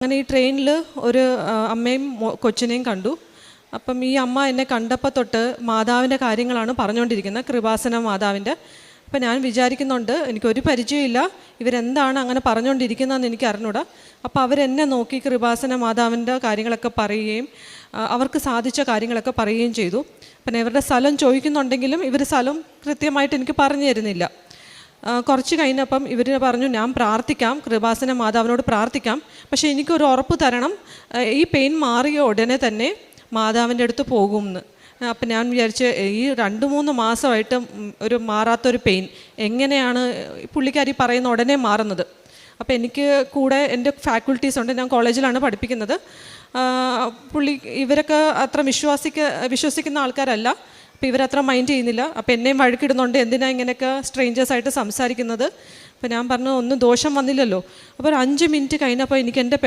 അങ്ങനെ ഈ ട്രെയിനിൽ ഒരു അമ്മയും കൊച്ചിനെയും കണ്ടു. അപ്പം ഈ അമ്മ എന്നെ കണ്ടപ്പോൾ തൊട്ട് മാതാവിൻ്റെ കാര്യങ്ങളാണ് പറഞ്ഞുകൊണ്ടിരിക്കുന്നത്, കൃപാസന മാതാവിൻ്റെ. അപ്പം ഞാൻ വിചാരിക്കുന്നുണ്ട്, എനിക്കൊരു പരിചയമില്ല, ഇവരെന്താണ് അങ്ങനെ പറഞ്ഞുകൊണ്ടിരിക്കുന്നതെന്ന് എനിക്ക് അറിഞ്ഞൂടാ. അപ്പോൾ അവരെന്നെ നോക്കി കൃപാസന മാതാവിൻ്റെ കാര്യങ്ങളൊക്കെ പറയുകയും അവർക്ക് സാധിച്ച കാര്യങ്ങളൊക്കെ പറയുകയും ചെയ്തു. പിന്നെ ഇവരുടെ സ്ഥലം ചോദിക്കുന്നുണ്ടെങ്കിലും ഇവർ സ്ഥലം കൃത്യമായിട്ട് എനിക്ക് പറഞ്ഞു തരുന്നില്ല. കുറച്ച് കഴിഞ്ഞപ്പം ഇവർ പറഞ്ഞു, ഞാൻ പ്രാർത്ഥിക്കാം, കൃപാസന മാതാവിനോട് പ്രാർത്ഥിക്കാം, പക്ഷേ എനിക്കൊരു ഉറപ്പ് തരണം, ഈ പെയിൻ മാറിയ ഉടനെ തന്നെ മാതാവിൻ്റെ അടുത്ത് പോകുമെന്ന്. അപ്പം ഞാൻ വിചാരിച്ച്, ഈ 2-3 മാസമായിട്ട് ഒരു മാറാത്തൊരു പെയിൻ എങ്ങനെയാണ് പുള്ളിക്കാരി പറയുന്ന ഉടനെ മാറുന്നത്? അപ്പോൾ എനിക്ക് കൂടെ എൻ്റെ ഫാക്കൽറ്റീസ് ഉണ്ട്, ഞാൻ കോളേജിലാണ് പഠിപ്പിക്കുന്നത്. ഇവരൊക്കെ അത്ര വിശ്വസിക്കുന്ന ആൾക്കാരല്ല. അപ്പോൾ ഇവരത്ര മൈൻഡ് ചെയ്യുന്നില്ല. അപ്പോൾ എന്നെയും വഴക്കിടുന്നുണ്ട്, എന്തിനാ ഇങ്ങനെയൊക്കെ സ്ട്രേഞ്ചേഴ്സായിട്ട് സംസാരിക്കുന്നത്. അപ്പോൾ ഞാൻ പറഞ്ഞു, ഒന്നും ദോഷം വന്നില്ലല്ലോ. അപ്പോൾ ഒരു 5 മിനിറ്റ് കഴിഞ്ഞപ്പോൾ എനിക്ക് എൻ്റെ